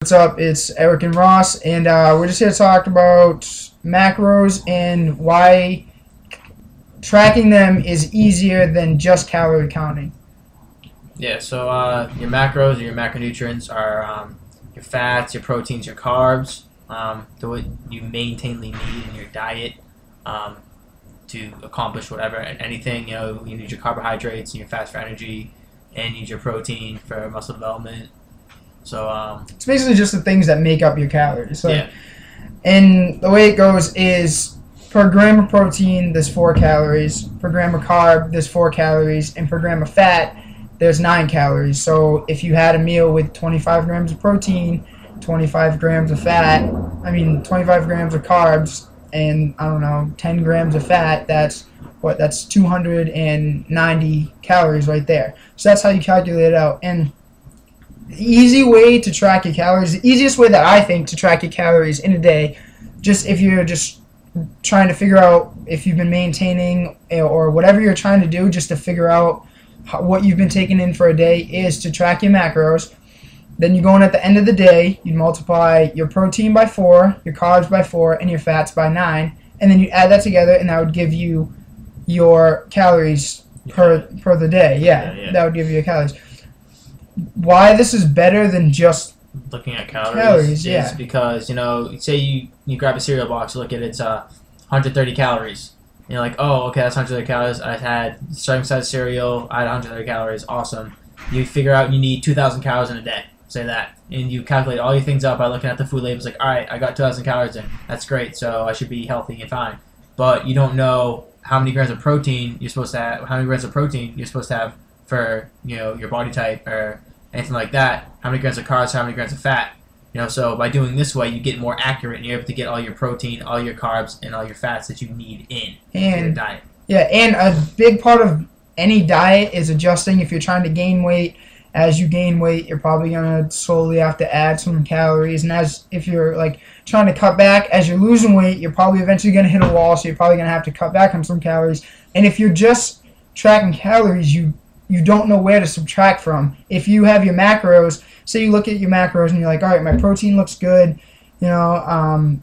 What's up? It's Eric and Ross, and we're just here to talk about macros and why tracking them is easier than just calorie counting. Yeah, so your macros or your macronutrients are your fats, your proteins, your carbs, what you maintainly need in your diet to accomplish whatever, anything. You need your carbohydrates and your fats for energy, and you need your protein for muscle development. So It's basically just the things that make up your calories. yeah. And the way it goes is per gram of protein, there's 4 calories. Per gram of carb, there's 4 calories. And per gram of fat, there's 9 calories. So if you had a meal with 25 grams of protein, 25 grams of 25 grams of carbs, and, 10 grams of fat, that's 290 calories right there. So that's how you calculate it out. And the easy way to track your calories, the easiest way that I think to track your calories in a day, just if you're just trying to figure out if you've been maintaining or whatever you're trying to do, just to figure out what you've been taking in for a day, is to track your macros. Then you go in at the end of the day, you multiply your protein by 4, your carbs by 4, and your fats by 9, and then you add that together, and that would give you your calories per the day. Yeah, that would give you your calories. Why this is better than just Looking at calories yeah. is because, say you grab a cereal box, look at it's 130 calories. And you're like, oh, okay, that's 130 calories. I had serving size cereal, I had 130 calories, awesome. You figure out you need 2,000 calories in a day, say that. And you calculate all your things out by looking at the food labels, like, all right, I got 2,000 calories in. That's great, so I should be healthy and fine. But you don't know how many grams of protein you're supposed to have, for, your body type or anything like that, how many grams of carbs, how many grams of fat. So by doing this way, you get more accurate, and you're able to get all your protein, all your carbs, and all your fats that you need in your diet. Yeah, and a big part of any diet is adjusting. If you're trying to gain weight, as you gain weight, you're probably going to slowly have to add some calories. And if you're trying to cut back, as you're losing weight, you're probably eventually going to hit a wall, so you're probably going to have to cut back on some calories. And if you're just tracking calories, you don't know where to subtract from. If you have your macros, say you look at your macros and you're like, all right, my protein looks good, my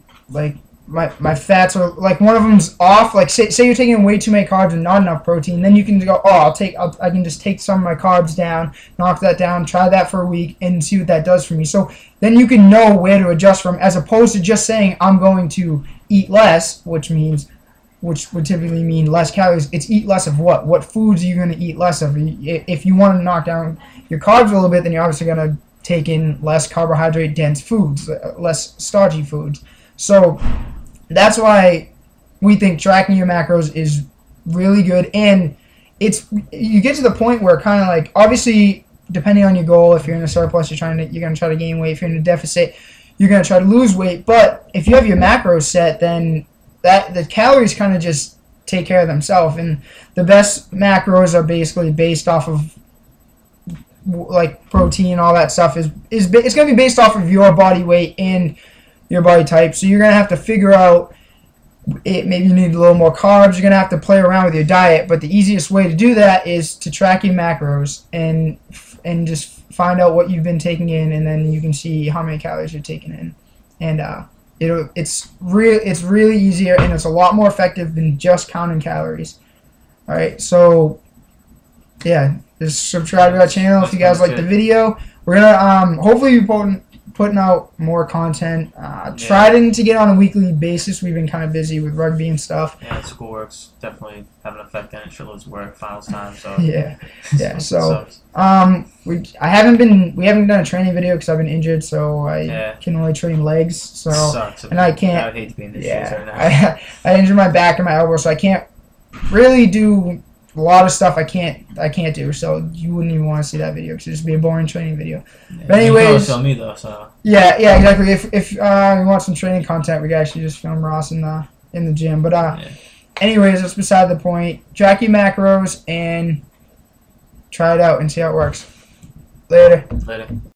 fats are, one of them's off, say you're taking way too many carbs and not enough protein, then you can go, oh, I can just take some of my carbs down, knock that down, try that for a week, and see what that does for me. So then you can know where to adjust from, as opposed to just saying, I'm going to eat less, which would typically mean less calories. It's eat less of what? What foods are you going to eat less of? If you want to knock down your carbs a little bit, then you're obviously going to take in less carbohydrate-dense foods, less starchy foods. So that's why we think tracking your macros is really good. And you get to the point where obviously, depending on your goal, if you're in a surplus, you're going to try to gain weight. If you're in a deficit, you're going to try to lose weight. But if you have your macros set, then the calories kind of just take care of themselves. And the best macros are basically based off of protein, all that stuff it's going to be based off of your body weight and your body type. So you're going to have to figure out maybe you need a little more carbs. You're going to have to play around with your diet. But the easiest way to do that is to track your macros and just find out what you've been taking in, and then you can see how many calories you're taking in. And it's really easier, and it's a lot more effective than just counting calories. All right, so yeah, just subscribe to our channel if you guys like the video. We're gonna hopefully be putting out more content. Trying to get on a weekly basis. We've been kind of busy with rugby and stuff. Yeah, schoolwork's definitely having an effect on it. Shitloads of work, finals time. So yeah. So we haven't done a training video because I've been injured, so I can only train legs. So sucks. And I can't. I would hate to be in this shoes right now. I injured my back and my elbow, so I can't really do a lot of stuff. I can't do. So you wouldn't even want to see that video because it'd just be a boring training video. Yeah, but anyways, you can film me though. So yeah, exactly. If you want some training content, we can actually just film Ross in the gym. But anyways, that's beside the point. Track your macros and try it out and see how it works. Later.